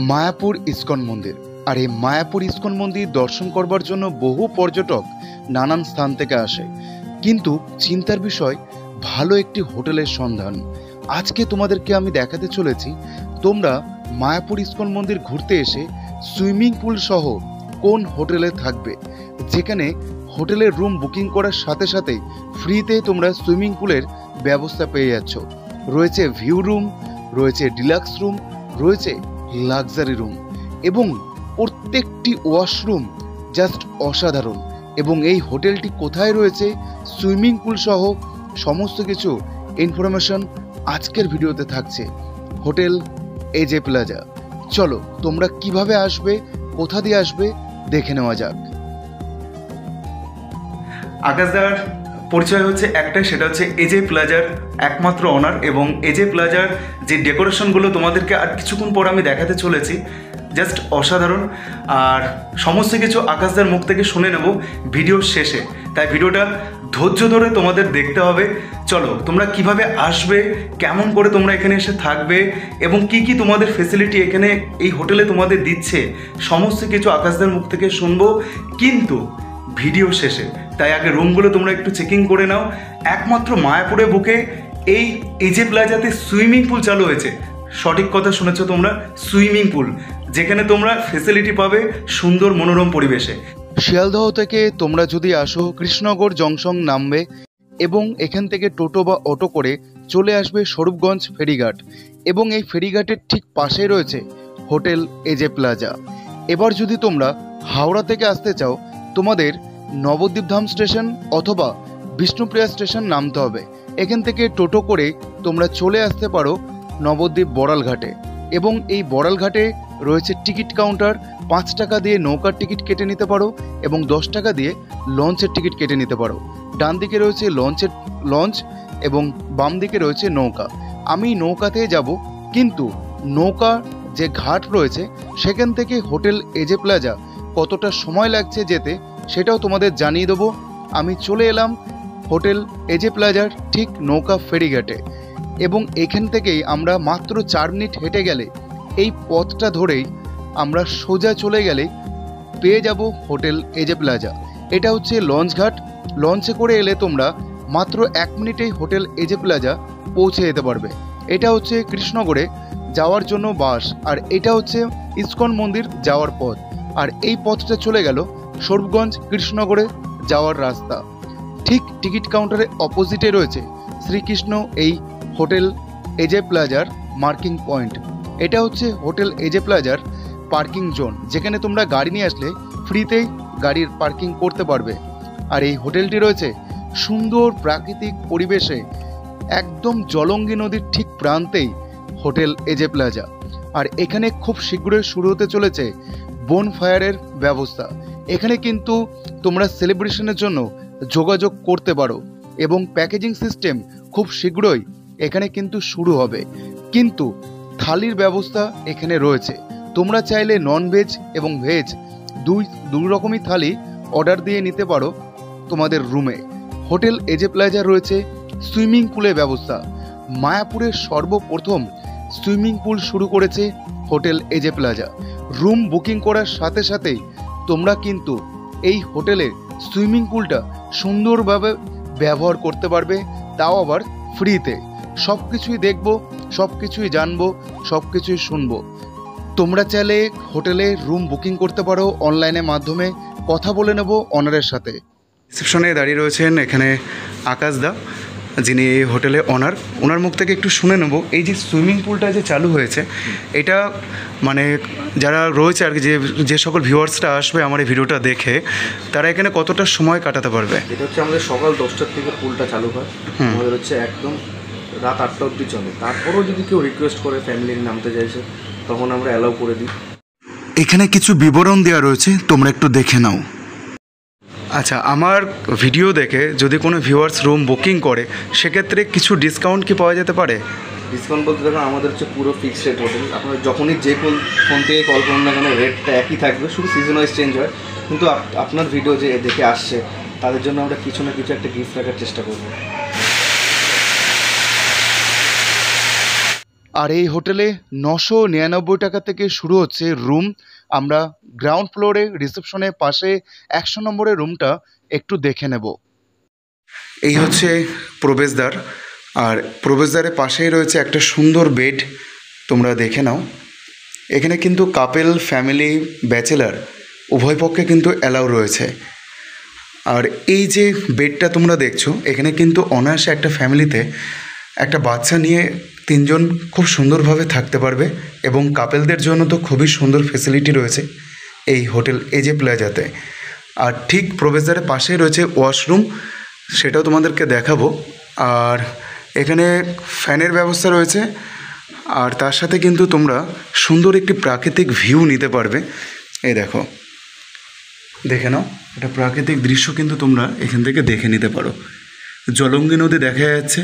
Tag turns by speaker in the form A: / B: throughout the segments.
A: Mayapur ISKCON মন্দির। আর এই Mayapur ISKCON মন্দির দর্শন করবার জন্য বহু পর্যটক নানান স্থান থেকে আসে, কিন্তু চিন্তার বিষয় ভালো একটি হোটেলের সন্ধান আজকে তোমাদেরকে আমি দেখাতে চলেছি। তোমরা মায়াপুর ইস্কন মন্দির ঘুরতে এসে সুইমিং পুল সহ কোন হোটেলে থাকবে, যেখানে হোটেলের রুম বুকিং করার সাথে সাথে ফ্রিতে তোমরা সুইমিং পুলের ব্যবস্থা পেয়ে যাচ্ছ। রয়েছে ভিউ রুম, রয়েছে ডিলাক্স রুম, রয়েছে লাক্সারি রুম এবং প্রত্যেকটি ওয়াশরুম জাস্ট অসাধারণ। এবং এই হোটেলটি কোথায় রয়েছে, সুইমিং পুল সহ সমস্ত কিছু ইনফরমেশন আজকের ভিডিওতে থাকছে। হোটেল এজে প্লাজা। চলো তোমরা কিভাবে আসবে, কোথা দিয়ে আসবে দেখে নেওয়া যাক।
B: আকাশদার পরিচয় হচ্ছে একটাই, সেটা হচ্ছে এজে প্লাজার একমাত্র ওনার। এবং এজে প্লাজার যে ডেকোরেশনগুলো তোমাদেরকে আর কিছুক্ষণ পর আমি দেখাতে চলেছি, জাস্ট অসাধারণ। আর সমস্ত কিছু আকাশদার মুখ থেকে শুনে নেব ভিডিওর শেষে, তাই ভিডিওটা ধৈর্য ধরে তোমাদের দেখতে হবে। চলো তোমরা কিভাবে আসবে, কেমন করে তোমরা এখানে এসে থাকবে এবং কি কি তোমাদের ফেসিলিটি এখানে এই হোটেলে তোমাদের দিচ্ছে, সমস্ত কিছু আকাশদার মুখ থেকে শুনবো কিন্তু ভিডিও শেষে। তাই আগে রুমগুলো তোমরা একটু চেকিং করে নাও। একমাত্র মায়াপুরে বুকে এই এজে প্লাজাতে সুইমিং পুল চালু হয়েছে। সঠিক কথা শুনেছো তোমরা, সুইমিং পুল, যেখানে তোমরা ফেসিলিটি পাবে সুন্দর মনোরম পরিবেশে।
A: শিয়ালদহ থেকে তোমরা যদি আসো কৃষ্ণনগর জংশন নামবে এবং এখান থেকে টোটো বা অটো করে চলে আসবে স্বরূপগঞ্জ ফেরিঘাট এবং এই ফেরিঘাটের ঠিক পাশেই রয়েছে হোটেল এজে প্লাজা। এবার যদি তোমরা হাওড়া থেকে আসতে চাও, তোমাদের নবদ্বীপধাম স্টেশন অথবা বিষ্ণুপ্রিয়া স্টেশন নামতে হবে। এখান থেকে টোটো করে তোমরা চলে আসতে পারো নবদ্বীপ বড়ালঘাটে এবং এই বড়ালঘাটে রয়েছে টিকিট কাউন্টার। 5 টাকা দিয়ে নৌকার টিকিট কেটে নিতে পারো এবং 10 টাকা দিয়ে লঞ্চের টিকিট কেটে নিতে পারো। ডান দিকে রয়েছে লঞ্চ এবং বাম দিকে রয়েছে নৌকা। আমি নৌকাতে যাব, কিন্তু নৌকা যে ঘাট রয়েছে সেখান থেকে হোটেল এজে প্লাজা কতটা সময় লাগছে যেতে সেটাও তোমাদের জানিয়ে দেবো। আমি চলে এলাম হোটেল এজে প্লাজার ঠিক নৌকা ফেরিঘাটে এবং এখান থেকেই আমরা মাত্র 4 মিনিট হেঁটে গেলে এই পথটা ধরেই আমরা সোজা চলে গেলে পেয়ে যাব হোটেল এজে প্লাজা। এটা হচ্ছে লঞ্চ ঘাট। লঞ্চে করে এলে তোমরা মাত্র 1 মিনিটেই হোটেল এজে প্লাজা পৌঁছে যেতে পারবে। এটা হচ্ছে কৃষ্ণনগরে যাওয়ার জন্য বাস, আর এটা হচ্ছে ইস্কন মন্দির যাওয়ার পথ। আর এই পথটা চলে গেল স্বরূপগঞ্জ কৃষ্ণনগরে যাওয়ার রাস্তা। ঠিক টিকিট কাউন্টারের অপোজিটে রয়েছে শ্রীকৃষ্ণ এই হোটেল এজে প্লাজার মার্কিং পয়েন্ট। এটা হচ্ছে হোটেল এজে প্লাজার পার্কিং জোন, যেখানে তোমরা গাড়ি নিয়ে আসলে ফ্রিতেই গাড়ির পার্কিং করতে পারবে। আর এই হোটেলটি রয়েছে সুন্দর প্রাকৃতিক পরিবেশে, একদম জলঙ্গি নদীর ঠিক প্রান্তেই হোটেল এজে প্লাজা। আর এখানে খুব শীঘ্রই শুরু হতে চলেছে বোনফায়ারের ব্যবস্থা। এখানে কিন্তু তোমরা সেলিব্রেশনের জন্য যোগাযোগ করতে পারো এবং প্যাকেজিং সিস্টেম খুব শীঘ্রই এখানে কিন্তু শুরু হবে। কিন্তু থালির ব্যবস্থা এখানে রয়েছে। তোমরা চাইলে নন ভেজ এবং ভেজ দুই রকমই থালি অর্ডার দিয়ে নিতে পারো তোমাদের রুমে। হোটেল এজে প্লাজা রয়েছে সুইমিং পুলের ব্যবস্থা। মায়াপুরের সর্বপ্রথম সুইমিং পুল শুরু করেছে হোটেল এজে প্লাজা। রুম বুকিং করার সাথে সাথেই তোমরা কিন্তু এই হোটেলের সুইমিং পুলটা সুন্দরভাবে ব্যবহার করতে পারবে, তাও আবার ফ্রিতে। সব কিছুই দেখবো, সব কিছুই জানবো, সব কিছুই শুনবো। তোমরা চাইলে হোটেলে রুম বুকিং করতে পারো অনলাইনের মাধ্যমে। কথা বলে নেব অনারের সাথে।
B: রিসেপশনে দাঁড়িয়ে রয়েছেন এখানে আকাশদা, যিনি এই হোটেলে ওনার। ওনার মুখ থেকে একটু শুনে নেব এই যে সুইমিং পুলটা যে চালু হয়েছে, এটা মানে যারা রয়েছে আর কি, যে সকল ভিউয়ার্সরা আসবে আমার এই ভিডিওটা দেখে, তারা এখানে কতটা সময় কাটাতে পারবে।
C: এটা হচ্ছে আমাদের সকাল 10টার থেকে পুলটা চালু হয়, আমাদের হচ্ছে একদম রাত 8টা অবধি চলে। তারপরেও যদি কেউ রিকোয়েস্ট করে ফ্যামিলির নামতে চাইছে, তখন আমরা অ্যালাউ করে দিই।
A: এখানে কিছু বিবরণ দেওয়া রয়েছে, তোমরা একটু দেখে নাও।
B: আচ্ছা, আমার ভিডিও দেখে যদি কোনো ভিউয়ার্স রুম বুকিং করে, সেক্ষেত্রে কিছু ডিসকাউন্ট কি পাওয়া যেতে পারে?
C: ডিসকাউন্ট বলতে দেখুন, আমাদের হচ্ছে পুরো ফিক্সড রেট হোটেল। আপনারা যখনই যে ফোন থেকে কল করুন না কেন, রেটটা একই থাকবে, শুধু সিজন ওয়াইজ চেঞ্জ হয়। কিন্তু আপনার ভিডিও যে দেখে আসছে, তাদের জন্য আমরা কিছু না কিছু একটা গিফট রাখার চেষ্টা করব।
A: আর এই হোটেলে 999 টাকা থেকে শুরু হচ্ছে রুম। আমরা গ্রাউন্ড ফ্লোরে রিসেপশনের পাশে 100 নম্বরের রুমটা একটু দেখে নেব।
B: এই হচ্ছে প্রবেশদ্বার, আর প্রবেশদ্বারের পাশেই রয়েছে একটা সুন্দর বেড, তোমরা দেখে নাও। এখানে কিন্তু কাপেল, ফ্যামিলি, ব্যাচেলার উভয় পক্ষে কিন্তু অ্যালাউ রয়েছে। আর এই যে বেডটা তোমরা দেখছো, এখানে কিন্তু অনায়াসে একটা ফ্যামিলিতে একটা বাচ্চা নিয়ে 3 জন খুব সুন্দরভাবে থাকতে পারবে। এবং কাপেলদের জন্য তো খুবই সুন্দর ফেসিলিটি রয়েছে এই হোটেল এজে প্লাজাতে। আর ঠিক প্রবেশদ্বারের পাশেই রয়েছে ওয়াশরুম, সেটাও তোমাদেরকে দেখাবো। আর এখানে ফ্যানের ব্যবস্থা রয়েছে, আর তার সাথে কিন্তু তোমরা সুন্দর একটি প্রাকৃতিক ভিউ নিতে পারবে। এই দেখো, দেখে নাও, এটা প্রাকৃতিক দৃশ্য কিন্তু তোমরা এখান থেকে দেখে নিতে পারো। জলঙ্গি নদী দেখা যাচ্ছে,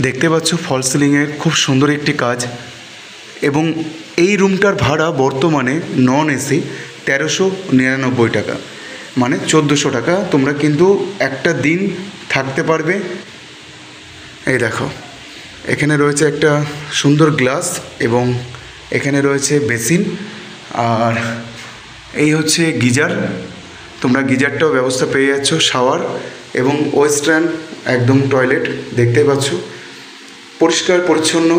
B: দেখতে পাচ্ছ ফল সিলিংয়ের খুব সুন্দর একটি কাজ। এবং এই রুমটার ভাড়া বর্তমানে নন এসি 1399 টাকা, মানে 1400 টাকা। তোমরা কিন্তু একটা দিন থাকতে পারবে। এই দেখো, এখানে রয়েছে একটা সুন্দর গ্লাস এবং এখানে রয়েছে বেসিন, আর এই হচ্ছে গিজার। তোমরা গিজারটাও ব্যবস্থা পেয়ে যাচ্ছ, শাওয়ার এবং ওয়েস্টার্ন একদম টয়লেট দেখতে পাচ্ছ। পরিষ্কার পরিচ্ছন্ন,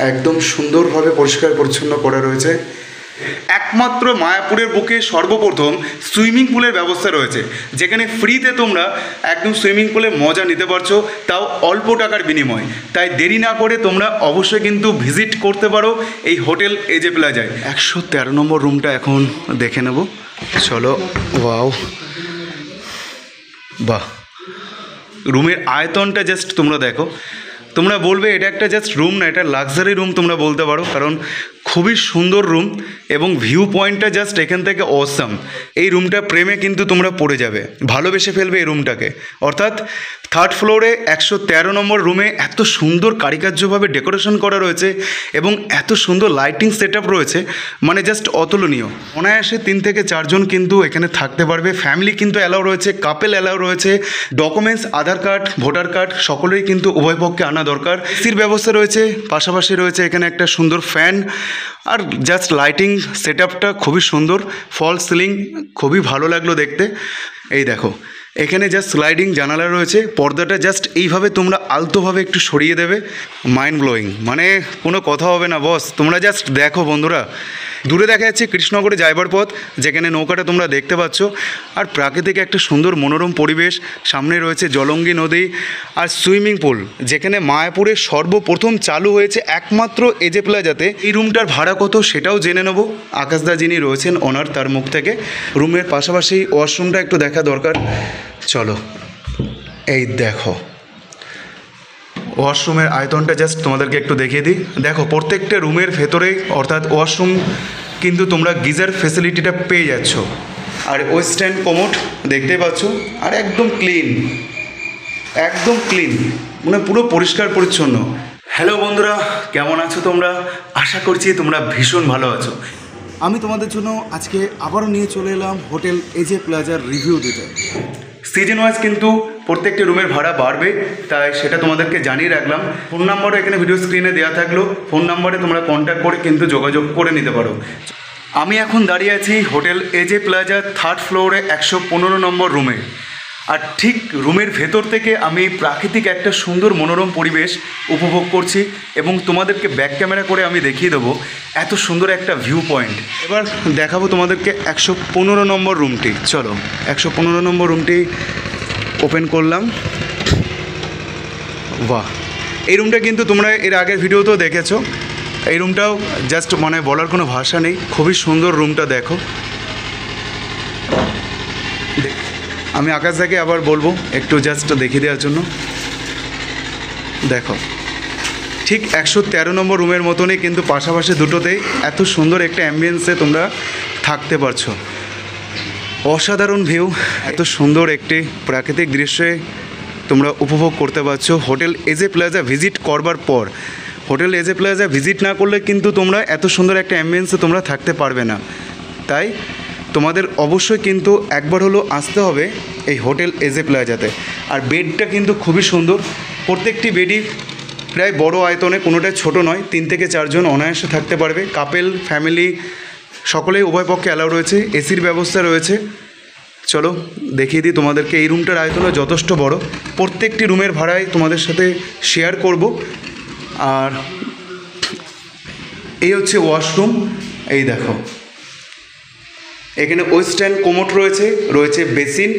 B: একদম সুন্দরভাবে পরিষ্কার পরিচ্ছন্ন করা রয়েছে। একমাত্র মায়াপুরের বুকে সর্বপ্রথম সুইমিং পুলের ব্যবস্থা রয়েছে, যেখানে ফ্রিতে তোমরা একদম সুইমিং পুলে মজা নিতে পারছো, তাও অল্প টাকার বিনিময়ে। তাই দেরি না করে তোমরা অবশ্যই কিন্তু ভিজিট করতে পারো এই হোটেল এজে প্লাজায়। 113 নম্বর রুমটা এখন দেখে নেব, চলো। ওয়াও, বাহ, রুমের আয়তনটা জাস্ট তোমরা দেখো। তোমরা বলবে এটা একটা জাস্ট রুম না, এটা লাক্সারি রুম তোমরা বলতে পারো, কারণ খুবই সুন্দর রুম এবং ভিউ পয়েন্টটা জাস্ট এখান থেকে অসাম। এই রুমটা প্রেমে কিন্তু তোমরা পড়ে যাবে, ভালোবেসে ফেলবে এই রুমটাকে। অর্থাৎ 3rd ফ্লোরে 113 নম্বর রুমে এত সুন্দর কারুকার্যভাবে ডেকোরেশন করা রয়েছে এবং এত সুন্দর লাইটিং সেট আপ রয়েছে, মানে জাস্ট অতুলনীয়। অনায়াসে 3 থেকে 4 জন কিন্তু এখানে থাকতে পারবে। ফ্যামিলি কিন্তু অ্যালাউ রয়েছে, কাপেল অ্যালাউ রয়েছে। ডকুমেন্টস, আধার কার্ড, ভোটার কার্ড সকলেই কিন্তু উভয় পক্ষে আনা দরকার। এসির ব্যবস্থা রয়েছে, পাশাপাশি রয়েছে এখানে একটা সুন্দর ফ্যান, আর জাস্ট লাইটিং সেট আপটা খুবই সুন্দর। ফল সিলিং খুবই ভালো লাগলো দেখতে। এই দেখো, এখানে জাস্ট স্লাইডিং জানালা রয়েছে, পর্দাটা জাস্ট এইভাবে তোমরা আলতোভাবে একটু সরিয়ে দেবে। মাইন্ড ব্লোয়িং, মানে কোনো কথা হবে না বস। তোমরা জাস্ট দেখো বন্ধুরা, দূরে দেখা যাচ্ছে কৃষ্ণনগরে যাইবার পথ, যেখানে নৌকাটা তোমরা দেখতে পাচ্ছ। আর প্রাকৃতিক একটা সুন্দর মনোরম পরিবেশ, সামনে রয়েছে জলঙ্গি নদী আর সুইমিং পুল, যেখানে মায়াপুরে সর্বপ্রথম চালু হয়েছে একমাত্র এজে প্লাজাতে। এই রুমটার ভাড়া কত সেটাও জেনে নেব আকাশদা যিনি রয়েছেন ওনার, তার মুখ থেকে। রুমের পাশাপাশি ওয়াশরুমটা একটু দেখা দরকার, চলো। এই দেখো, ওয়াশরুমের আয়তনটা জাস্ট তোমাদেরকে একটু দেখিয়ে দিই। দেখো, প্রত্যেকটা রুমের ভেতরেই অর্থাৎ ওয়াশরুম কিন্তু তোমরা গিজার ফেসিলিটিটা পেয়ে যাচ্ছ। আর ওয়েস্টার্ন কোমোড দেখতেই পাচ্ছ, আর একদম ক্লিন, একদম ক্লিন, মানে পুরো পরিষ্কার পরিচ্ছন্ন। হ্যালো বন্ধুরা, কেমন আছো তোমরা? আশা করছি তোমরা ভীষণ ভালো আছো। আমি তোমাদের জন্য আজকে আবারও নিয়ে চলে এলাম হোটেল এজে প্লাজার রিভিউ দিতে। সিজন ওয়াইজ কিন্তু প্রত্যেকটি রুমের ভাড়া বাড়বে, তাই সেটা তোমাদেরকে জানিয়ে রাখলাম। ফোন নাম্বারও এখানে ভিডিও স্ক্রিনে দেওয়া থাকলো, ফোন নাম্বারে তোমরা কন্ট্যাক্ট করে কিন্তু যোগাযোগ করে নিতে পারো। আমি এখন দাঁড়িয়ে আছি হোটেল এজে প্লাজা 3rd ফ্লোরে 115 নম্বর রুমে। আর ঠিক রুমের ভেতর থেকে আমি প্রাকৃতিক একটা সুন্দর মনোরম পরিবেশ উপভোগ করছি এবং তোমাদেরকে ব্যাক ক্যামেরা করে আমি দেখিয়ে দেবো এত সুন্দর একটা ভিউ পয়েন্ট। এবার দেখাবো তোমাদেরকে 115 নম্বর রুমটি। চলো, 115 নম্বর রুমটি ওপেন করলাম। বাহ, এই রুমটা কিন্তু তোমরা এর আগের ভিডিওতেও দেখেছো। এই রুমটাও জাস্ট মানে বলার কোনো ভাষা নেই, খুবই সুন্দর রুমটা। দেখো, আমি আকাশদাকে আবার বলবো একটু জাস্ট দেখিয়ে দেওয়ার জন্য। দেখো, ঠিক 113 নম্বর রুমের মতনই কিন্তু পাশাপাশি দুটোতেই এত সুন্দর একটা অ্যাম্বিয়েন্সে তোমরা থাকতে পারছো। অসাধারণ ভিউ, এত সুন্দর একটি প্রাকৃতিক দৃশ্যে তোমরা উপভোগ করতে পারছো হোটেল এজে প্লাজা ভিজিট করবার পর। হোটেল এজে প্লাজা ভিজিট না করলে কিন্তু তোমরা এত সুন্দর একটা অ্যাম্বিয়েন্সে তোমরা থাকতে পারবে না। তাই তোমাদের অবশ্যই কিন্তু একবার হলো আসতে হবে এই হোটেল এজে প্লাজাতে। আর বেডটা কিন্তু খুবই সুন্দর, প্রত্যেকটি বেডই প্রায় বড় আয়তনে, কোনোটাই ছোট নয়। 3 থেকে 4 জন অনায়াসে থাকতে পারবে। কাপেল, ফ্যামিলি সকলেই উভয় পক্ষে অ্যালাউ রয়েছে। এসির ব্যবস্থা রয়েছে। চলো দেখিয়ে দিই তোমাদেরকে। এই রুমটার আয়তনও যথেষ্ট বড়। প্রত্যেকটি রুমের ভাড়ায় তোমাদের সাথে শেয়ার করব। আর এই হচ্ছে ওয়াশরুম। এই দেখো, এখানে ওয়েস্টার্ন কোমোড রয়েছে, রয়েছে বেসিন,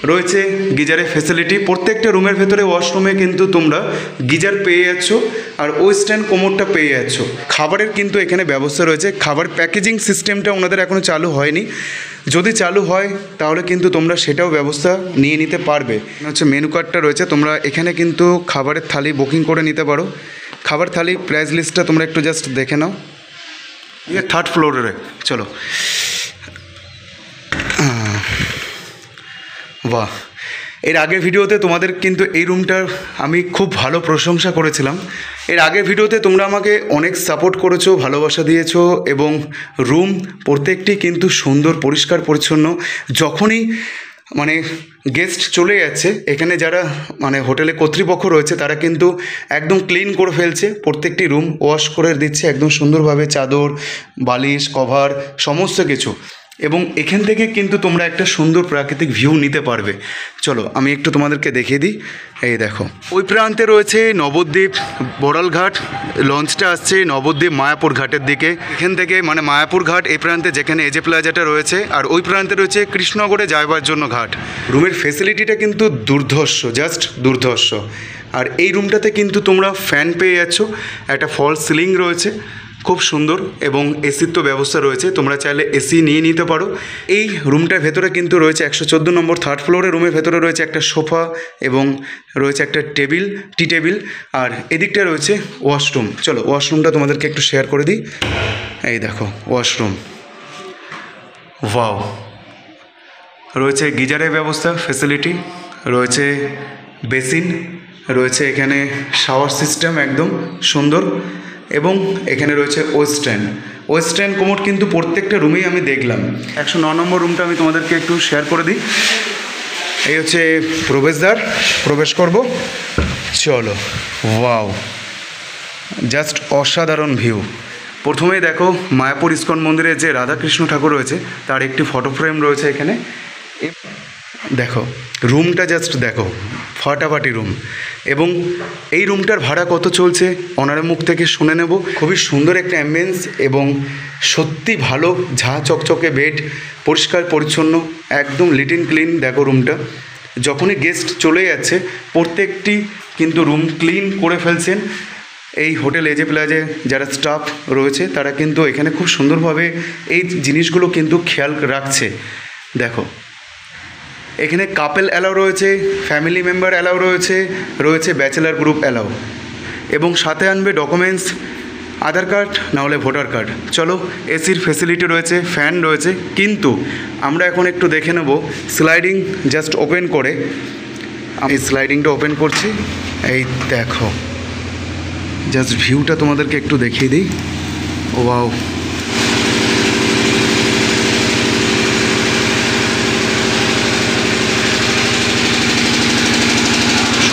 B: রয়েছে গিজারের ফ্যাসিলিটি। প্রত্যেকটা রুমের ভেতরে ওয়াশরুমে কিন্তু তোমরা গিজার পেয়ে যাচ্ছ আর ওয়েস্টার্ন কোমোডটা পেয়ে যাচ্ছ। খাবারের কিন্তু এখানে ব্যবস্থা রয়েছে। খাবার প্যাকেজিং সিস্টেমটা ওনাদের এখনও চালু হয়নি। যদি চালু হয় তাহলে কিন্তু তোমরা সেটাও ব্যবস্থা নিয়ে নিতে পারবে। হচ্ছে মেনু কার্ডটা রয়েছে, তোমরা এখানে কিন্তু খাবারের থালি বুকিং করে নিতে পারো। খাবার থালি প্রাইস লিস্টটা তোমরা একটু জাস্ট দেখে নাও। 3rd ফ্লোরে। চলো। বাহ, এর আগের ভিডিওতে তোমাদের কিন্তু এই রুমটার আমি খুব ভালো প্রশংসা করেছিলাম। এর আগের ভিডিওতে তোমরা আমাকে অনেক সাপোর্ট করেছো, ভালোবাসা দিয়েছো এবং রুম প্রত্যেকটি কিন্তু সুন্দর, পরিষ্কার পরিচ্ছন্ন। যখনই মানে গেস্ট চলে যাচ্ছে, এখানে যারা মানে হোটেলে কর্তৃপক্ষ রয়েছে তারা কিন্তু একদম ক্লিন করে ফেলছে। প্রত্যেকটি রুম ওয়াশ করে দিচ্ছে একদম সুন্দরভাবে, চাদর, বালিশ, কভার সমস্ত কিছু। এবং এখান থেকে কিন্তু তোমরা একটা সুন্দর প্রাকৃতিক ভিউ নিতে পারবে। চলো আমি একটু তোমাদেরকে দেখিয়ে দিই। এই দেখো, ওই প্রান্তে রয়েছে নবদ্বীপ বড়ালঘাট। লঞ্চটা আসছে নবদ্বীপ মায়াপুর ঘাটের দিকে। এখান থেকে মানে মায়াপুর ঘাট এই প্রান্তে, যেখানে এজে প্লাজাটা রয়েছে, আর ওই প্রান্তে রয়েছে কৃষ্ণনগরে যাওয়ার জন্য ঘাট। রুমের ফেসিলিটিটা কিন্তু দুর্ধর্ষ, জাস্ট দুর্ধর্ষ। আর এই রুমটাতে কিন্তু তোমরা ফ্যান পেয়ে যাচ্ছ, একটা ফল সিলিং রয়েছে, খুব সুন্দর, এবং এসির তো ব্যবস্থা রয়েছে। তোমরা চাইলে এসি নিয়ে নিতে পারো। এই রুমটার ভেতরে কিন্তু রয়েছে 114 নম্বর 3rd ফ্লোরে রুমের ভেতরে রয়েছে একটা সোফা এবং রয়েছে একটা টেবিল, টি টেবিল। আর এদিকটা রয়েছে ওয়াশরুম। চলো ওয়াশরুমটা তোমাদেরকে একটু শেয়ার করে দিই। এই দেখো ওয়াশরুম, ওয়াও। রয়েছে গিজারের ব্যবস্থা, ফ্যাসিলিটি রয়েছে, বেসিন রয়েছে, এখানে শাওয়ার সিস্টেম একদম সুন্দর, এবং এখানে রয়েছে ওয়েস্টার্ন কোমোড কিন্তু প্রত্যেকটা রুমেই আমি দেখলাম। 109 নম্বর রুমটা আমি তোমাদেরকে একটু শেয়ার করে দিই। এই হচ্ছে প্রবেশদ্বার, প্রবেশ করব। চলো, ওয়াও, জাস্ট অসাধারণ ভিউ। প্রথমেই দেখো মায়াপুর ইস্কন মন্দিরে যে রাধাকৃষ্ণ ঠাকুর রয়েছে তার একটি ফটো ফ্রেম রয়েছে এখানে। দেখো রুমটা জাস্ট দেখো, ফাটাফাটি রুম। এবং এই রুমটার ভাড়া কত চলছে ওনার মুখ থেকে শুনে নেব। খুবই সুন্দর একটা অ্যাম্বিয়েন্স এবং সত্যি ভালো, ঝাঁ চকচকে বেড, পরিষ্কার পরিচ্ছন্ন, একদম লিট অ্যান্ড ক্লিন। দেখো রুমটা, যখনই গেস্ট চলে যাচ্ছে প্রত্যেকটি কিন্তু রুম ক্লিন করে ফেলছেন। এই হোটেল এজে প্লাজে যারা স্টাফ রয়েছে তারা কিন্তু এখানে খুব সুন্দরভাবে এই জিনিসগুলো কিন্তু খেয়াল রাখছে। দেখো এখানে কাপেল অ্যালাউ রয়েছে, ফ্যামিলি মেম্বার অ্যালাউ রয়েছে, রয়েছে ব্যাচেলার গ্রুপ অ্যালাউ, এবং সাথে আনবে ডকুমেন্টস, আধার কার্ড নাহলে ভোটার কার্ড। চলো, এসির ফেসিলিটি রয়েছে, ফ্যান রয়েছে। কিন্তু আমরা এখন একটু দেখে নেব স্লাইডিং জাস্ট ওপেন করে। আমি স্লাইডিংটা ওপেন করছি। এই দেখো জাস্ট ভিউটা তোমাদেরকে একটু দেখিয়ে দিই। ওয়াও,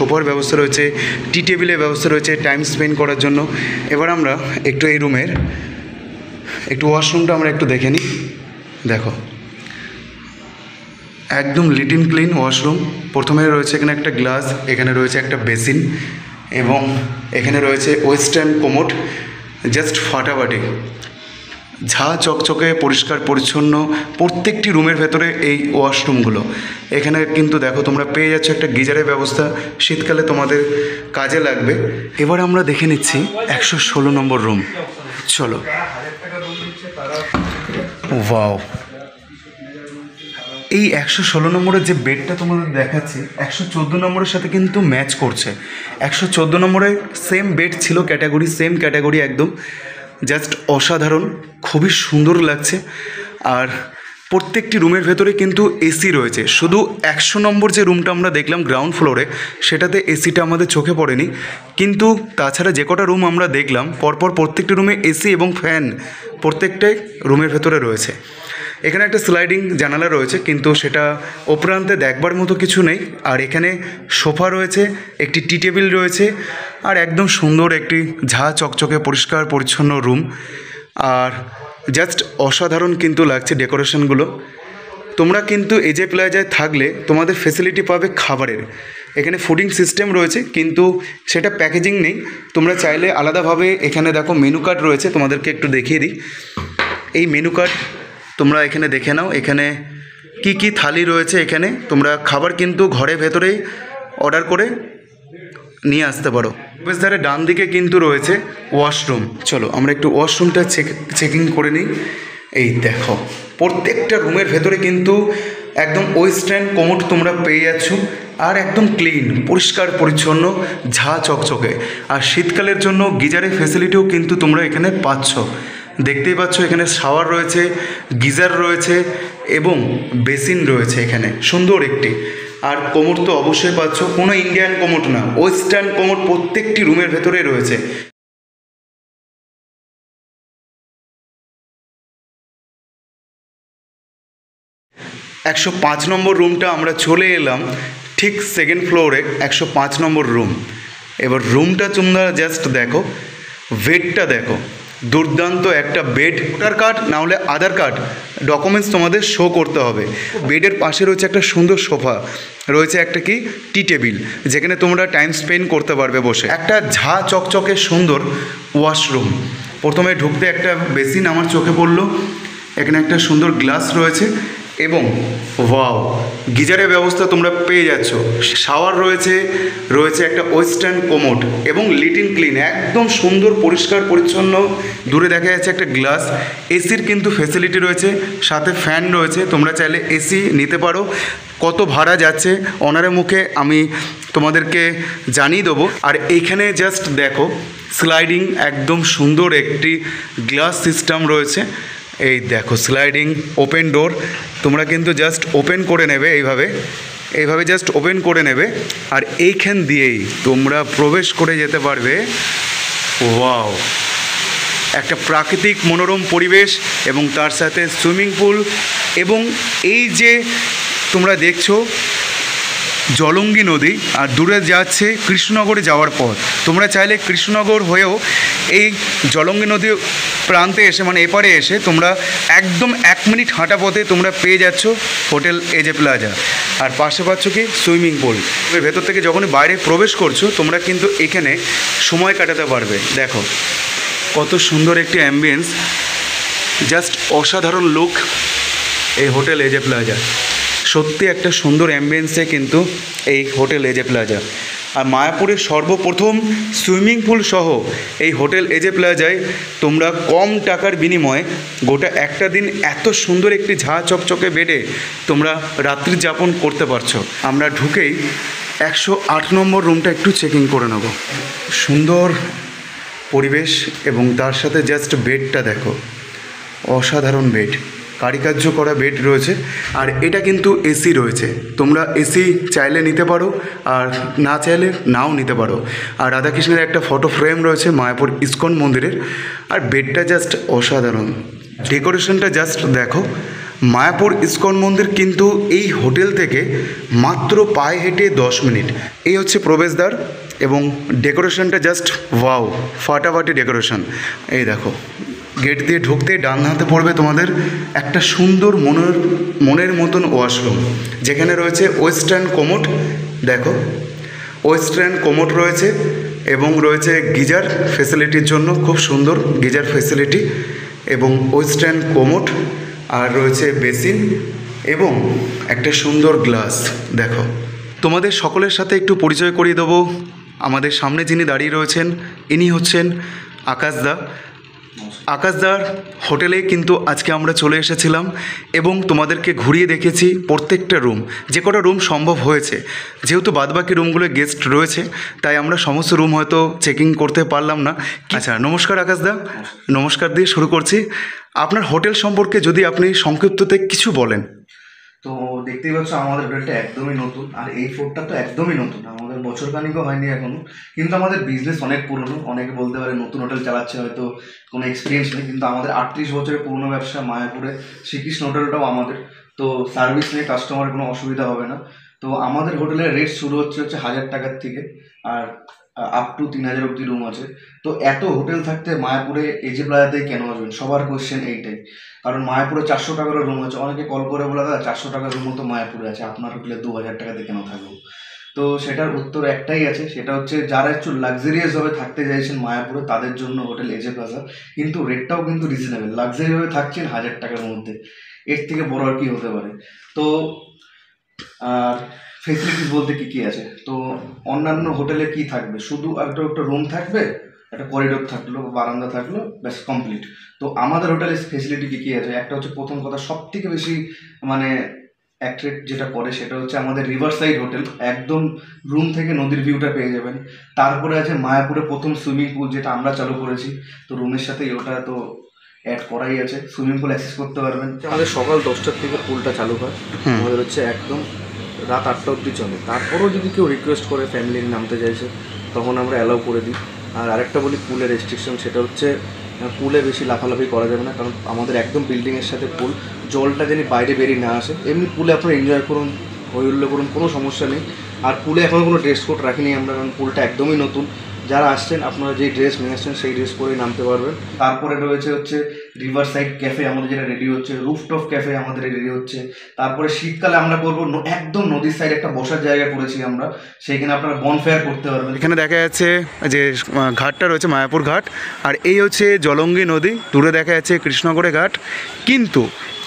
B: সোফার ব্যবস্থা রয়েছে, টি টেবিলের ব্যবস্থা রয়েছে টাইম স্পেন্ড করার জন্য। এবার আমরা একটু এই রুমের একটু ওয়াশরুমটা আমরা একটু দেখে নিই। দেখো একদম লিট অ্যান্ড ক্লিন ওয়াশরুম। প্রথমে রয়েছে এখানে একটা গ্লাস, এখানে রয়েছে একটা বেসিন, এবং এখানে রয়েছে ওয়েস্টার্ন কোমোড। জাস্ট ফাটাফাটি, ঝাঁ চকচকে, পরিষ্কার পরিচ্ছন্ন প্রত্যেকটি রুমের ভেতরে এই ওয়াশরুমগুলো। এখানে কিন্তু দেখো তোমরা পেয়ে যাচ্ছ একটা গিজারের ব্যবস্থা, শীতকালে তোমাদের কাজে লাগবে। এবার আমরা দেখে নিচ্ছি 116 নম্বর রুম। চলো, ওয়াও, এই 116 নম্বরের যে বেডটা তোমাদের দেখাচ্ছি 114 নম্বরের সাথে কিন্তু ম্যাচ করছে। 114 নম্বরে সেম বেড ছিল, ক্যাটাগরি সেম ক্যাটাগরি একদম, জাস্ট অসাধারণ, খুবই সুন্দর লাগছে। আর প্রত্যেকটি রুমের ভেতরে কিন্তু এসি রয়েছে। শুধু 100 নম্বর যে রুমটা আমরা দেখলাম গ্রাউন্ড ফ্লোরে, সেটাতে এসিটা আমাদের চোখে পড়েনি, কিন্তু তাছাড়া যে কটা রুম আমরা দেখলাম পরপর প্রত্যেকটি রুমে এসি এবং ফ্যান প্রত্যেকটাই রুমের ভেতরে রয়েছে। এখানে একটা স্লাইডিং জানালা রয়েছে, কিন্তু সেটা ওপরান্তে দেখবার মতো কিছু নেই। আর এখানে সোফা রয়েছে, একটি টি টেবিল রয়েছে, আর একদম সুন্দর একটি ঝাঁ চকচকে পরিষ্কার পরিচ্ছন্ন রুম। আর জাস্ট অসাধারণ কিন্তু লাগছে ডেকোরেশনগুলো। তোমরা কিন্তু এজে প্লাজায় থাকলে তোমাদের ফেসিলিটি পাবে খাবারের। এখানে ফুডিং সিস্টেম রয়েছে, কিন্তু সেটা প্যাকেজিং নেই। তোমরা চাইলে আলাদাভাবে, এখানে দেখো মেনু কার্ড রয়েছে, তোমাদেরকে একটু দেখিয়ে দিই। এই মেনু কার্ড তোমরা এখানে দেখে নাও। এখানে কি কি থালি রয়েছে, এখানে তোমরা খাবার কিন্তু ঘরে ভেতরেই অর্ডার করে নিয়ে আসতে পারো। প্রবেশদ্বারের ডান দিকে কিন্তু রয়েছে ওয়াশরুম। চলো আমরা একটু ওয়াশরুমটা চেকিং করে নিই। এই দেখো, প্রত্যেকটা রুমের ভেতরে কিন্তু একদম ওয়েস্টার্ন কোমোড তোমরা পেয়ে যাচ্ছ, আর একদম ক্লিন, পরিষ্কার পরিচ্ছন্ন, ঝাঁ চকচকে। আর শীতকালের জন্য গিজারের ফেসিলিটিও কিন্তু তোমরা এখানে পাচ্ছ। দেখতেই পাচ্ছ এখানে শাওয়ার রয়েছে, গিজার রয়েছে এবং বেসিন রয়েছে এখানে সুন্দর একটি। আর কোমোড তো অবশ্যই পাচ্ছ, কোনো ইন্ডিয়ান কোমোড না, ওয়েস্টার্ন কোমোড প্রত্যেকটি রুমের ভেতরে রয়েছে। একশো 5 নম্বর রুমটা আমরা চলে এলাম, ঠিক সেকেন্ড ফ্লোরে 105 নম্বর রুম। এবার রুমটা তোমরা জাস্ট দেখো, বেডটা দেখো, দুর্দান্ত একটা বেড। ভোটার কার্ড না হলে আধার কার্ড ডকুমেন্টস তোমাদের শো করতে হবে। বেডের পাশে রয়েছে একটা সুন্দর সোফা, রয়েছে একটা কি টি টেবিল, যেখানে তোমরা টাইম স্পেন্ড করতে পারবে বসে। একটা ঝাঁ চকচকে সুন্দর ওয়াশরুম। প্রথমে ঢুকতে একটা বেসিন আমার চোখে পড়লো, এখানে একটা সুন্দর গ্লাস রয়েছে এবং ওয়াও, গিজারের ব্যবস্থা তোমরা পেয়ে যাচ্ছ। শাওয়ার রয়েছে, রয়েছে একটা ওয়েস্টার্ন কোমোড এবং লিটিন ক্লিন, একদম সুন্দর পরিষ্কার পরিচ্ছন্ন। দূরে দেখা যাচ্ছে একটা গ্লাস। এসির কিন্তু ফেসিলিটি রয়েছে, সাথে ফ্যান রয়েছে, তোমরা চাইলে এসি নিতে পারো। কত ভাড়া যাচ্ছে ওনারের মুখে আমি তোমাদেরকে জানিয়ে দেবো। আর এইখানে জাস্ট দেখো, স্লাইডিং একদম সুন্দর একটি গ্লাস সিস্টেম রয়েছে। এই দেখো স্লাইডিং ওপেন ডোর, তোমরা কিন্তু জাস্ট ওপেন করে নেবে, এইভাবে জাস্ট ওপেন করে নেবে, আর এইখান দিয়েই তোমরা প্রবেশ করে যেতে পারবে। ওয়াও, একটা প্রাকৃতিক মনোরম পরিবেশ এবং তার সাথে সুইমিং পুল। এবং এই যে তোমরা দেখছো জলঙ্গি নদী, আর দূরে যাচ্ছে কৃষ্ণনগরে যাওয়ার পথ। তোমরা চাইলে কৃষ্ণনগর হয়েও এই জলঙ্গি নদী প্রান্তে এসে, মানে এপারে এসে তোমরা একদম 1 মিনিট হাঁটা পথে তোমরা পেয়ে যাচ্ছ হোটেল এজে প্লাজা। আর পাশে পাচ্ছ কি সুইমিং পুল। ভেতর থেকে যখনই বাইরে প্রবেশ করছো তোমরা কিন্তু এখানে সময় কাটাতে পারবে। দেখো কত সুন্দর একটি অ্যাম্বিয়েন্স, জাস্ট অসাধারণ লুক এই হোটেল এজে প্লাজা। সত্যি একটা সুন্দর অ্যাম্বিয়েন্সে কিন্তু এই হোটেল এজে প্লাজা। আর মায়াপুরের সর্বপ্রথম সুইমিং পুল সহ এই হোটেল এজে প্লাজায় তোমরা কম টাকার বিনিময়ে গোটা একটা দিন এত সুন্দর একটি ঝাঁ চকচকে বেডে তোমরা রাত্রি যাপন করতে পারছো। আমরা ঢুকেই 108 নম্বর রুমটা একটু চেকিং করে নেব। সুন্দর পরিবেশ এবং তার সাথে জাস্ট বেডটা দেখো, অসাধারণ বেড, কারুকার্য করা বেড রয়েছে। আর এটা কিন্তু এসি রয়েছে, তোমরা এসি চাইলে নিতে পারো আর না চাইলে নাও নিতে পারো। আর রাধাকৃষ্ণের একটা ফটো ফ্রেম রয়েছে মায়াপুর ইস্কন মন্দিরের। আর বেডটা জাস্ট অসাধারণ, ডেকোরেশনটা জাস্ট দেখো। মায়াপুর ইস্কন মন্দির কিন্তু এই হোটেল থেকে মাত্র পায়ে হেঁটে 10 মিনিট। এই হচ্ছে প্রবেশদ্বার এবং ডেকোরেশনটা জাস্ট ওয়াও, ফাটাফাটি ডেকোরেশন। এই দেখো, গেট দিয়ে ঢুকতে ডান হাতে পড়বে তোমাদের একটা সুন্দর মনের মতন ওয়াশরুম, যেখানে রয়েছে ওয়েস্টার্ন কোমোড। দেখো ওয়েস্টার্ন কোমোড রয়েছে এবং রয়েছে গিজার ফেসিলিটির জন্য, খুব সুন্দর গিজার ফেসিলিটি এবং ওয়েস্টার্ন কোমোড। আর রয়েছে বেসিন এবং একটা সুন্দর গ্লাস। দেখো তোমাদের সকলের সাথে একটু পরিচয় করিয়ে দেবো। আমাদের সামনে যিনি দাঁড়িয়ে রয়েছেন ইনি হচ্ছেন আকাশদা। আকাশদার হোটেলে কিন্তু আজকে আমরা চলে এসেছিলাম এবং তোমাদেরকে ঘুরিয়ে দেখেছি প্রত্যেকটা রুম, যে কটা রুম সম্ভব হয়েছে। যেহেতু বাদবাকি রুমগুলো গেস্ট রয়েছে তাই আমরা সমস্ত রুম হয়তো চেকিং করতে পারলাম না। আচ্ছা, নমস্কার আকাশদা। নমস্কার দিয়ে শুরু করছি। আপনার হোটেল সম্পর্কে যদি আপনি সংক্ষিপ্ততে কিছু বলেন।
C: তো দেখতেই পাচ্ছ আমাদের হোটেলটা একদমই নতুন, আর এই ফ্লোরটা তো একদমই নতুন, আমাদের বছর খানিকও হয়নি এখনো, কিন্তু আমাদের বিজনেস অনেক পুরনো। অনেকে বলতে পারে নতুন হোটেল চালাচ্ছে, হয়তো কোনো এক্সপিরিয়েন্স নেই, কিন্তু আমাদের 38 বছরের পুরনো ব্যবসা মায়াপুরে। শ্রীকৃষ্ণ হোটেলটাও আমাদের, তো সার্ভিস নিয়ে কাস্টমারের কোনো অসুবিধা হবে না। তো আমাদের হোটেলের রেট শুরু হচ্ছে 1000 টাকার থেকে, আর আপ টু 3000 অব্দি রুম আছে। তো এত হোটেল থাকতে মায়াপুরে এজে প্লাজাতেই কেন আসবেন, সবার কোয়েশ্চেন এইটাই। কারণ মায়াপুরে 400 টাকারও রুম আছে। অনেকে কল করে বলে দাদা 400 টাকার রুমও তো মায়াপুরে আছে, আপনার হোটেলে 2000 টাকাতে কেন থাকবো? তো সেটার উত্তর একটাই আছে, সেটা হচ্ছে যারা একটু লাক্সারিয়াসভাবে থাকতে চাইছেন মায়াপুরে তাদের জন্য হোটেল এজে প্লাজা। কিন্তু রেটটাও কিন্তু রিজনেবল, লাক্সারিভাবে থাকছেন 1000 টাকার মধ্যে, এর থেকে বড় আর কি হতে পারে। তো আর ফেসিলিটিস বলতে কী কী আছে, তো অন্যান্য হোটেলে কি থাকবে, শুধু একটা রুম থাকবে, একটা করিডোর থাকলো বা বারান্দা থাকলো, ব্যাস কমপ্লিট। তো আমাদের হোটেলের ফেসিলিটি কী কী আছে, একটা হচ্ছে প্রথম কথা সব থেকে বেশি মানে অ্যাট্রাক্ট যেটা করে সেটা হচ্ছে আমাদের রিভার সাইড হোটেল, একদম রুম থেকে নদীর ভিউটা পেয়ে যাবেন। তারপরে আছে মায়াপুরে প্রথম সুইমিং পুল, যেটা আমরা চালু করেছি, তো রুমের সাথে ওটা তো অ্যাড করাই আছে, সুইমিং পুল অ্যাক্সেস করতে পারবেন। আমাদের সকাল 10টার থেকে পুলটা চালু হয়, আমাদের হচ্ছে একদম রাত 8টা অবধি চলে। তারপরেও যদি কেউ রিকোয়েস্ট করে ফ্যামিলি নামতে চাইছে তখন আমরা অ্যালাউ করে দিই। আর আরেকটা বলি পুলের রেস্ট্রিকশন, সেটা হচ্ছে পুলে বেশি লাফালাফি করা যাবে না, কারণ আমাদের একদম বিল্ডিংয়ের সাথে পুল, জলটা যেন বাইরে বেরিয়ে না আসে। এমনি পুলে আপনারা এনজয় করুন, হই হুল্লোড় করুন, কোনো সমস্যা নেই। আর পুলে এখনও কোনো ড্রেস কোড রাখিনি আমরা, কারণ পুলটা একদমই নতুন। যারা আসছেন আপনারা যেই ড্রেস নিয়ে আসছেন সেই ড্রেস পরেই নামতে পারবেন। তারপরে রয়েছে হচ্ছে রিভার সাইড ক্যাফে আমাদের যেটা রেডি হচ্ছে, রুফটপ ক্যাফে আমাদের রেডি হচ্ছে। তারপরে শীতকালে আমরা করবো একদম নদীর সাইড একটা বসার জায়গা করেছি আমরা, সেইখানে আপনারা বনফায়ার করতে পারবেন।
B: এখানে দেখা যাচ্ছে যে ঘাটটা রয়েছে মায়াপুর ঘাট, আর এই হচ্ছে জলঙ্গি নদী, দূরে দেখা যাচ্ছে কৃষ্ণগড়ে ঘাট। কিন্তু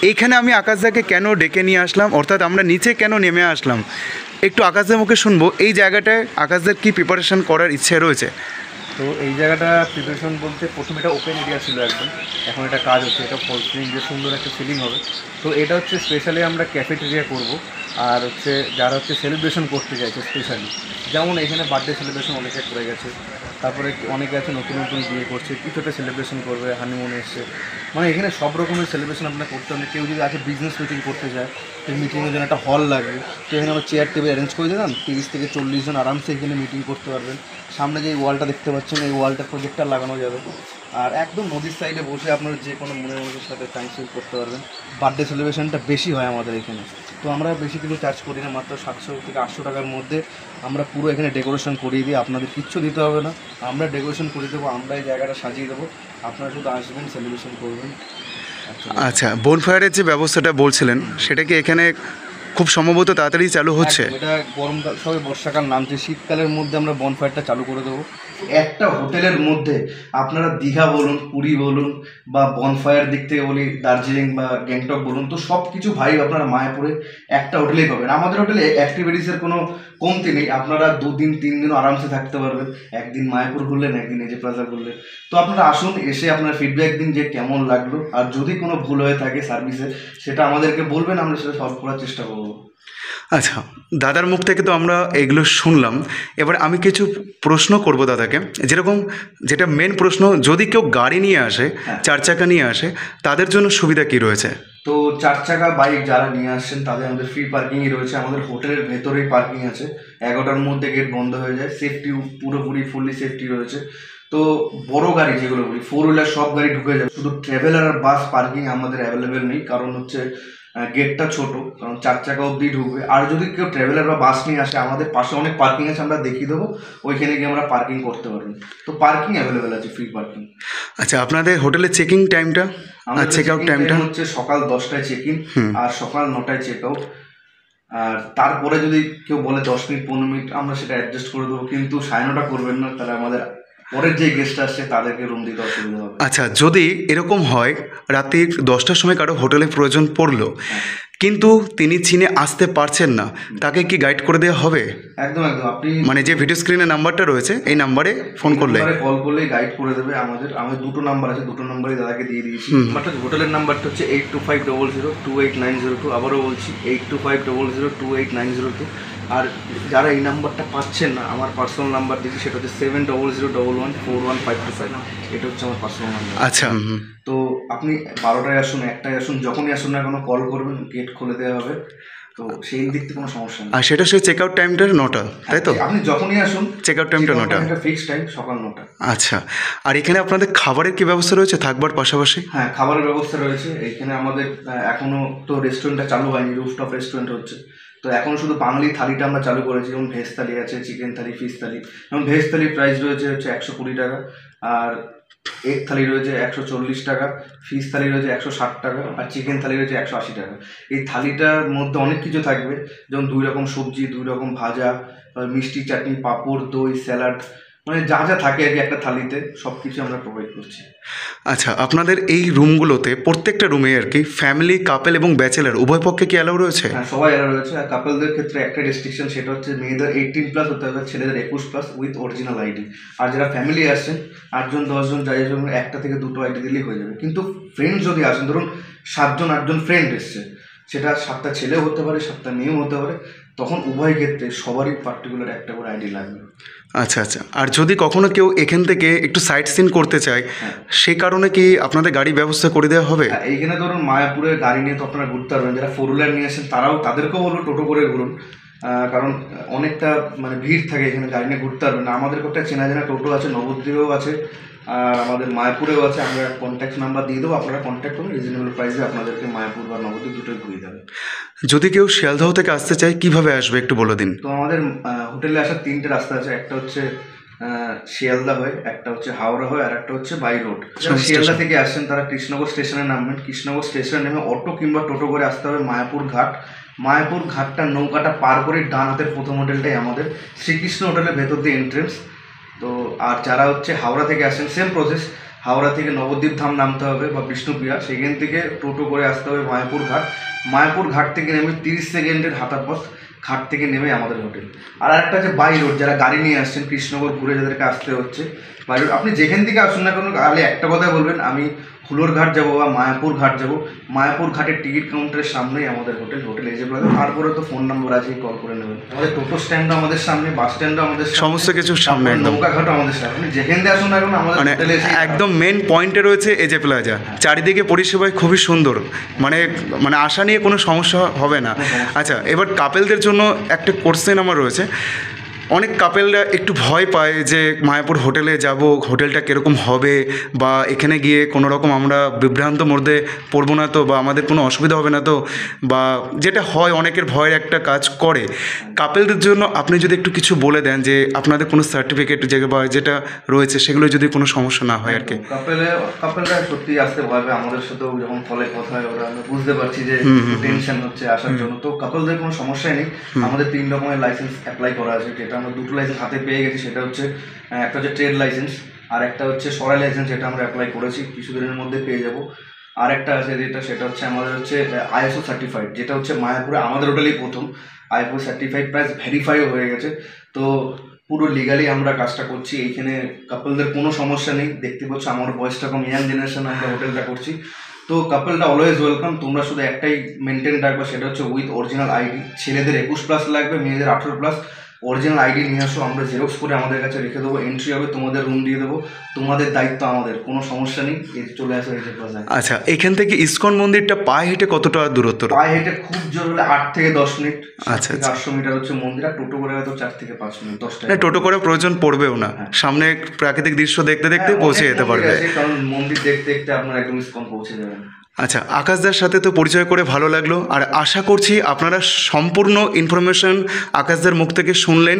B: এইখানে আমি আকাশদাকে কেন ডেকে নিয়ে আসলাম, অর্থাৎ আমরা নিচে কেন নেমে আসলাম, একটু আকাশদার মুখে শুনবো। এই জায়গাটায় আকাশদার কী প্রিপারেশন করার ইচ্ছে রয়েছে?
C: তো এই জায়গাটা প্রিপারেশন বলতে প্রথমে এটা ওপেন এরিয়া ছিল একদম, এখন এটা কাজ হচ্ছে, এটা ফল সিলিং যে সুন্দর একটা সিলিং হবে। তো এটা হচ্ছে স্পেশালি আমরা ক্যাফেটেরিয়া করব, আর হচ্ছে যারা হচ্ছে সেলিব্রেশন করতে চাইছে স্পেশালি, যেমন এখানে বার্থডে সেলিব্রেশন অনেকে করে গেছে, তারপরে অনেকে আছে নতুন নতুন বিয়ে করছে, কিছুটা সেলিব্রেশন করবে, হানিমুন এসছে, মানে এখানে সব রকমের সেলিব্রেশন আপনার করতে হবে। কেউ যদি আছে বিজনেস মিটিং করতে চায়, সেই মিটিংয়ের জন্য একটা হল লাগবে, তো এখানে আমরা চেয়ার টেবিল অ্যারেঞ্জ করে দিলাম, 30 থেকে 40 জন আরামসে এখানে মিটিং করতে পারবেন। সামনে যে ওয়ালটা দেখতে পাচ্ছেন, এই ওয়ালটা প্রজেক্টর লাগানো যাবে, আর একদম নদীর সাইডে বসে আপনারা যে কোনো মনের মানুষের সাথে টাইম স্পেন্ড করতে পারবেন। বার্থডে সেলিব্রেশনটা বেশি হয় আমাদের এখানে, তো আমরা বেশি কিছু চার্জ করি না, মাত্র 700 থেকে 800 টাকার মধ্যে আমরা পুরো এখানে ডেকোরেশন করিয়ে দিই। আপনাদের কিচ্ছু দিতে হবে না, আমরা ডেকোরেশন করে দেবো, আমরা এই জায়গাটা সাজিয়ে দেবো, আপনারা শুধু আসবেন, সেলিব্রেশন করবেন।
B: আচ্ছা, বোনফায়ারের যে ব্যবস্থাটা বলছিলেন সেটা কি এখানে খুব সম্ভবত তাড়াতাড়ি চালু হচ্ছে?
C: এটা গরমকাল সবে বর্ষাকাল নামছে, শীতকালের মধ্যে আমরা বনফায়ারটা চালু করে দেবো। একটা হোটেলের মধ্যে আপনারা দীঘা বলুন, পুরী বলুন, বা বনফায়ার দিক থেকে বলি দার্জিলিং বা গ্যাংটক বলুন, তো সব কিছু ভাই আপনারা মায়াপুরে একটা হোটেলেই পাবেন। আমাদের হোটেলে অ্যাক্টিভিটিসের কোনো কমতি নেই, আপনারা 2 দিন 3 দিনও আরামসে থাকতে পারবেন। একদিন মায়াপুর ঘুরলেন, একদিন এজে প্লাজা ঘুরলেন। তো আপনারা আসুন, এসে আপনার ফিডব্যাক দিন যে কেমন লাগলো, আর যদি কোনো ভুল হয়ে থাকে সার্ভিসে সেটা আমাদেরকে বলবেন, আমরা সেটা সলভ করার চেষ্টা করবো।
B: আচ্ছা, দাদার মুখ থেকে তো আমরা এগুলো শুনলাম, এবার আমি কিছু প্রশ্ন করব দাদাকে। যেরকম যেটা মেন প্রশ্ন, যদি কেউ গাড়ি নিয়ে আসে, 4 চাকা নিয়ে আসে, তাদের জন্য সুবিধা কি রয়েছে?
C: তো 4 চাকা বাইক যারা নিয়ে আসছেন তাদের আমাদের ফ্রি পার্কিংই রয়েছে, আমাদের হোটেলের ভেতরেই পার্কিং আছে, 11টার মধ্যে গেট বন্ধ হয়ে যায়, সেফটি পুরোপুরি ফুললি সেফটি রয়েছে। তো বড় গাড়ি যেগুলো বলি 4 হুইলার সব গাড়ি ঢুকে যাবে, শুধু ট্রাভেলার আর বাস পার্কিং আমাদের অ্যাভেলেবেল নেই, কারণ হচ্ছে গেটটা ছোট, কারণ 4 চাকা অবধি ঢুকবে। আর যদি কেউ ট্রাভেলার বা বাস নিয়ে আসে, আমাদের পাশে অনেক পার্কিং আছে, আমরা দেখিয়ে দেবো, ওইখানে গিয়ে আমরা পার্কিং করতে পারবেন। তো পার্কিং অ্যাভেলেবেল আছে, ফ্রি পার্কিং।
B: আচ্ছা, আপনাদের হোটেলের চেকিং টাইমটা আর চেক আউট টাইমটা?
C: হচ্ছে সকাল 10টায় চেক ইন আর সকাল 9টায় চেক আউট। আর তারপরে যদি কেউ বলে 10 মিনিট 15 মিনিট, আমরা সেটা অ্যাডজাস্ট করে দেবো, কিন্তু 9:30 করবেন না, তাহলে আমাদের পরের যে গেস্ট আসছে তাদেরকে রুম দিতে অসুবিধা হবে।
B: আচ্ছা, যদি এরকম হয় রাত্রি 10টার সময় কারো হোটেলে প্রয়োজন পড়লো, কিন্তু তিনি চীনে আসতে পারছেন না, তাকে কি গাইড করে দেওয়া হবে?
C: একদম একদম, আপনি
B: মানে যে ভিডিও স্ক্রিনে নাম্বারটা রয়েছে এই নাম্বারে ফোন করলে
C: কল করলেই গাইড করে দেবে। আমাদের 2 নাম্বার আছে, 2 নাম্বারই দাদাকে দিয়ে দিয়েছি। নাম্বারটা হোটেলের নাম্বারটা হচ্ছে 8250028902, আবারও বলছি 8250028902। আর যারা এই নাম্বারটা পাচ্ছেন না, আমার পার্সোনাল নাম্বার দিচ্ছি, সেটা হচ্ছে 7001141525। এটা হচ্ছে আমার পার্সোনাল নাম্বার।
B: আচ্ছা,
C: তো আপনি 12টায় আসুন, 1টায় আসুন, যখনই আসুন না কোনো কল করবেন, গেট খুলে দেওয়া হবে। তো সেই দিক থেকে কোনো সমস্যা নেই।
B: আর সেটা সেই চেক আউট টাইমটা 9টা, তাই তো?
C: আপনি যখনই আসুন,
B: চেক আউট টাইমটা 9টা,
C: ফিক্সড টাইম সকাল 9টা।
B: আচ্ছা, আর এখানে আপনাদের খাবারের কি ব্যবস্থা রয়েছে থাকবার পাশাপাশি?
C: হ্যাঁ, খাবারের ব্যবস্থা রয়েছে এখানে আমাদের। এখনো তো রেস্টুরেন্টটা চালু হয়নি, রুফটপ রেস্টুরেন্ট হচ্ছে। তো এখন শুধু বাঙালি থালিটা আমরা চালু করেছি, যেমন ভেজ থালি আছে, চিকেন থালি, ফিশ থালি। যেমন ভেজ থালির প্রাইস রয়েছে হচ্ছে 120 টাকা, আর এগ থালি রয়েছে 140 টাকা, ফিশ থালি রয়েছে 160 টাকা, আর চিকেন থালি রয়েছে 180 টাকা। এই থালিটার মধ্যে অনেক কিছু থাকবে, যেমন 2 রকম সবজি, 2 রকম ভাজা, মিষ্টি, চাটনি, পাঁপড়, দই, স্যালাড, মানে যা যা থাকে আর কি একটা থালিতে, সব কিছু আমরা প্রোভাইড করছি।
B: আচ্ছা, আপনাদের এই রুমগুলোতে প্রত্যেকটা রুমে আর কি ফ্যামিলি, কাপল এবং ব্যাচেলার উভয় পক্ষে কি অ্যালাউ রয়েছে?
C: হ্যাঁ, সবাই এরা রয়েছে। আর কাপলদের ক্ষেত্রে একটা রেস্ট্রিকশন, সেটা হচ্ছে মেয়েদের 18+ হতে হবে, ছেলেদের 21+ উইথ অরিজিনাল আইডি। আর যারা ফ্যামিলি আসছেন 8জন 10জন যাই জন্য 1টা থেকে 2টো আইডি দিলেই হয়ে যাবে। কিন্তু ফ্রেন্ডস যদি আসেন, ধরুন 7জন 8জন ফ্রেন্ড এসছে, সেটা 7টা ছেলেও হতে পারে, 7টা মেয়েও হতে পারে, তখন উভয় ক্ষেত্রে সবারই পার্টিকুলার একটা করে আইডি লাগবে।
B: আচ্ছা আচ্ছা, আর যদি কখনো কেউ এখান থেকে একটু সাইট সিন করতে চায়, সেই কারণে কি আপনাদের গাড়ি ব্যবস্থা করে দেওয়া হবে?
C: এইখানে ধরুন মায়াপুরে গাড়ি নিয়ে তো আপনারা ঘুরতে পারবেন, যারা 4 হুইলার নিয়ে আসেন তাদেরকেও বলবো টোটো করে ঘুরুন, কারণ অনেকটা মানে ভিড় থাকে এখানে, গাড়ি নিয়ে ঘুরতে পারবেন না। আমাদের একটা চেনা জানা টোটো আছে, নবদ্বীপেও আছে, আর আমাদের মায়াপুরেও আছে। আমরা কন্ট্যাক্ট নাম্বার দিয়ে দেবো, আপনারা কন্ট্যাক্ট করুন, রিজনেবল প্রাইসে আপনাদেরকে মায়াপুর বা নবদ্বীপ দুটোই ঘুরিয়ে দেবে।
B: যদি কেউ শিয়ালদহ থেকে আসতে চায় কিভাবে আসবে একটু বলে দিন।
C: তো আমাদের হোটেলে আসার 3টে রাস্তা আছে, একটা হচ্ছে শিয়ালদা হয়ে, একটা হচ্ছে হাওড়া হয়ে, আর একটা হচ্ছে বাই রোড। শিয়ালদা থেকে আসছেন তারা কৃষ্ণনগর স্টেশনে নামবেন, কৃষ্ণনগর স্টেশনে নেমে অটো কিংবা টোটো করে আসতে হবে মায়াপুর ঘাট। মায়াপুর ঘাটটা নৌকাটা পার করে ডান হাতের প্রথম হোটেলটাই আমাদের শ্রীকৃষ্ণ হোটেলের ভেতর দিয়ে এন্ট্রেন্স। তো আর যারা হচ্ছে হাওড়া থেকে আসেন, সেম প্রসেস, হাওড়া থেকে নবদ্বীপ ধাম নামতে হবে বা বিষ্ণুপ্রিয়া, সেখান থেকে টোটো করে আসতে হবে মায়াপুর ঘাট। মায়াপুর ঘাট থেকে নেমে 30 সেকেন্ডের হাঁটা পথ, ঘাট থেকে নেমে আমাদের হোটেল। আর একটা আছে বাই রোড, যারা গাড়ি নিয়ে আসছেন কৃষ্ণনগর ঘুরে যাদেরকে আসতে হচ্ছে বাই রোড, আপনি যেখান থেকে আসুন না কেন, আগে একটা কথা বলবেন, আমি হুলোর ঘাট যাবো বা মায়াপুর ঘাট যাবো, মায়াপুর ঘাটের টিকিট কাউন্টারের সামনেই আমাদের হোটেল, হোটেল এসে পড়ে। তারপরে তো ফোন নম্বর আছে, কল করে নেবেন। আমাদের টোটো স্ট্যান্ডও আমাদের সামনে, বাস স্ট্যান্ডও আমাদের সামনে,
B: সমস্ত কিছু সামনে, একদম
C: নৌকা ঘাটও আমাদের সামনে। আপনি যেখান থেকে আসুন না কেন আমাদের হোটেলে এসে
B: একদম মেন পয়েন্টে রয়েছে এজে প্লাজা। চারিদিকে পরিষেবায় খুবই সুন্দর, মানে মানে আশা নিয়ে কোনো সমস্যা হবে না। আচ্ছা, এবার কাপেলদের জন্য একটা কোশ্চেন আমার রয়েছে। অনেক কাপেলরা একটু ভয় পায় যে মায়াপুর হোটেলে যাব, হোটেলটা কীরকম হবে, বা এখানে গিয়ে কোনো রকম আমরা বিভ্রান্ত মধ্যে পড়বো না তো, বা আমাদের কোনো অসুবিধা হবে না তো, বা যেটা হয় অনেকের ভয়ের একটা কাজ করে। কাপেলদের জন্য আপনি যদি একটু কিছু বলে দেন যে আপনাদের কোনো সার্টিফিকেট বা যেটা রয়েছে সেগুলো যদি কোনো সমস্যা না হয় আর কি।
C: কাপেলরা সত্যি আসতে ভয় পায়, আমাদের সাথেও যখন ফলে কথা হয় ওরা, আমরা বুঝতে পারছি যে টেনশন হচ্ছে আসার জন্য। তো কাপেলদের কোনো সমস্যাই নেই, আমাদের 3 রকমের লাইসেন্স অ্যাপ্লাই করা আছে, যেটা আমরা 2টো লাইসেন্স হাতে পেয়ে গেছি। সেটা হচ্ছে একটা হচ্ছে ট্রেড লাইসেন্স, আর একটা হচ্ছে সরাই লাইসেন্স, যেটা আমরা অ্যাপ্লাই করেছি, কিছুদিনের মধ্যে পেয়ে যাবো। আর একটা আছে যেটা, সেটা হচ্ছে আমাদের হচ্ছে ISO সার্টিফাইড, যেটা হচ্ছে মায়াপুরে আমাদের হোটেলেই প্রথম ISO সার্টিফাইড, প্লাস ভেরিফাইও হয়ে গেছে। তো পুরো লিগালি আমরা কাজটা করছি, এইখানে কাপলদের কোনো সমস্যা নেই। দেখতে পাচ্ছ আমার বয়সটা কম, ইয়াং জেনারেশন আমরা হোটেলটা করছি। তো কাপলটা অলওয়েজ ওয়েলকাম। তোমরা শুধু একটাই মেনটেন রাখবে, সেটা হচ্ছে উইথ অরিজিনাল আইডি। ছেলেদের 21+ লাগবে, মেয়েদের 18+। অরিজিনাল আইডি নিয়ে আসো, আমরা জেরক্স করে আমাদের কাছে রেখে দেবো, এন্ট্রি হবে, তোমাদের রুম দিয়ে দেবো, তোমাদের দায়িত্ব আমাদের, কোনো সমস্যা নেই। চলে আসো এজে প্লাজায়।
B: আচ্ছা, এখান থেকে ইসকন মন্দিরটা পায়ে হেঁটে কতটা দূরত্ব?
C: পায়ে হেঁটে খুব জোর হলে 8 থেকে 10 মিনিট।
B: আচ্ছা,
C: 800 মিটার হচ্ছে মন্দির, আর টোটো করে হয়তো 4 থেকে 5 মিনিট, 10 টাকা।
B: টোটো করে প্রয়োজন পড়বেও না, সামনে প্রাকৃতিক দৃশ্য দেখতে দেখতে পৌঁছে যেতে পারবে,
C: কারণ মন্দির দেখতে দেখতে আপনার একদম ইসকন পৌঁছে যাবেন।
B: আচ্ছা, আকাশদার সাথে তো পরিচয় করে ভালো লাগলো, আর আশা করছি আপনারা সম্পূর্ণ ইনফরমেশন আকাশদার মুখ থেকে শুনলেন।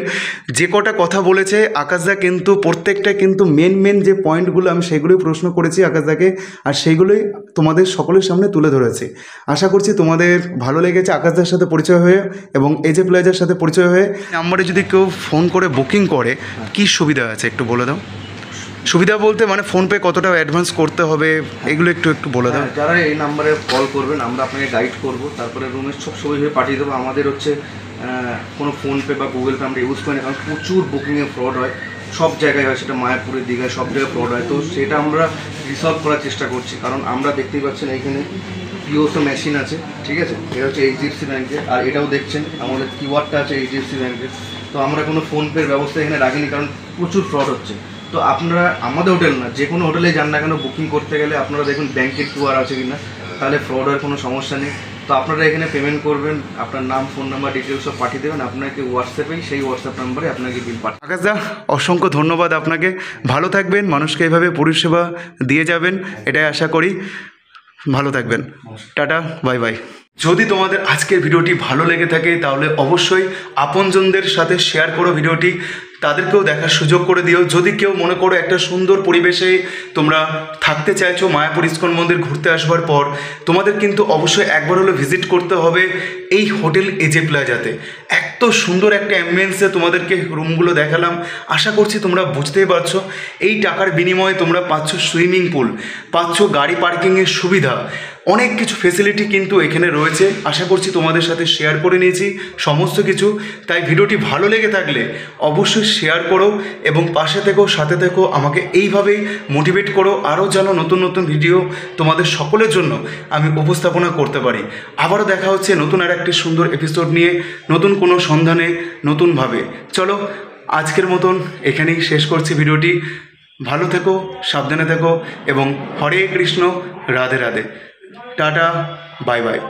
B: যে কটা কথা বলেছে আকাশদা, কিন্তু প্রত্যেকটা কিন্তু মেন যে পয়েন্টগুলো আমি সেগুলোই প্রশ্ন করেছি আকাশদাকে, আর সেইগুলোই তোমাদের সকলের সামনে তুলে ধরেছি। আশা করছি তোমাদের ভালো লেগেছে আকাশদার সাথে পরিচয় হয়ে এবং এজে প্লাজার সাথে পরিচয় হয়ে। নাম্বারে যদি কেউ ফোন করে বুকিং করে কি সুবিধা আছে একটু বলে দাও। সুবিধা বলতে মানে ফোনপে কতটা অ্যাডভান্স করতে হবে এগুলো একটু বলে দাও।
C: যারা এই নাম্বারে কল করবেন আমরা আপনাকে গাইড করব, তারপরে রুমের সব সুবিধা পাঠিয়ে দেবো। আমাদের হচ্ছে কোনো ফোনপে বা গুগল পে আমরা ইউজ করি না, কারণ প্রচুর বুকিংয়ে ফ্রড হয়, সব জায়গায় হয়, সেটা মায়াপুরের দীঘায় সব জায়গায় ফ্রড হয়। তো সেটা আমরা রিসলভ করার চেষ্টা করছি, কারণ আমরা দেখতেই পাচ্ছেন এইখানে পিওসও মেশিন আছে, ঠিক আছে। এটা হচ্ছে এইচডিএফসি ব্যাংকের, আর এটাও দেখছেন আমাদের কিউআরটা আছে এইচডিএফসি ব্যাংকের। তো আমরা কোনো ফোনপের ব্যবস্থা এখানে রাখিনি, কারণ প্রচুর ফ্রড হচ্ছে। তো আপনারা আমাদের হোটেল না, যে কোনো হোটেলে যান না কেন, বুকিং করতে গেলে আপনারা দেখুন ব্যাংকের কিউআর আছে কি না, তাহলে ফ্রড হওয়ার কোনো সমস্যা নেই। তো আপনারা এখানে পেমেন্ট করবেন, আপনার নাম, ফোন নাম্বার, ডিটেলস সব পাঠিয়ে দেবেন, আপনাকে হোয়াটসঅ্যাপেই সেই হোয়াটসঅ্যাপ নাম্বারে আপনাকে বিল পাঠান।
B: আকাশদা, অসংখ্য ধন্যবাদ আপনাকে। ভালো থাকবেন, মানুষকে এভাবে পরিষেবা দিয়ে যাবেন, এটাই আশা করি। ভালো থাকবেন, টাটা, বাই বাই। যদি তোমাদের আজকের ভিডিওটি ভালো লেগে থাকে তাহলে অবশ্যই আপনজনদের সাথে শেয়ার করো ভিডিওটি, তাদেরকেও দেখার সুযোগ করে দিও। যদি কেউ মনে করো একটা সুন্দর পরিবেশে তোমরা থাকতে চাইছো মায়াপুর ইস্কন মন্দির ঘুরতে আসবার পর, তোমাদের কিন্তু অবশ্যই একবার হলো ভিজিট করতে হবে এই হোটেল এজে প্লাজাতে। এত সুন্দর একটা অ্যাম্বিয়েন্সে তোমাদেরকে রুমগুলো দেখালাম, আশা করছি তোমরা বুঝতেই পারছো। এই টাকার বিনিময়ে তোমরা পাচ্ছ সুইমিং পুল, পাচ্ছ গাড়ি পার্কিংয়ের সুবিধা, অনেক কিছু ফেসিলিটি কিন্তু এখানে রয়েছে। আশা করছি তোমাদের সাথে শেয়ার করে নিয়েছি সমস্ত কিছু। তাই ভিডিওটি ভালো লেগে থাকলে অবশ্যই শেয়ার করো এবং পাশে থেকো, সাথে থেকো, আমাকে এইভাবেই মোটিভেট করো, আরও যেন নতুন নতুন ভিডিও তোমাদের সকলের জন্য আমি উপস্থাপনা করতে পারি। আবারও দেখা হচ্ছে নতুন আর একটি সুন্দর এপিসোড নিয়ে, নতুন কোনো সন্ধানে, নতুনভাবে। চলো আজকের মতন এখানেই শেষ করছি ভিডিওটি। ভালো থেকো, সাবধানে থেকো এবং Hare Krishna, Radhe Radhe, tata, bye by.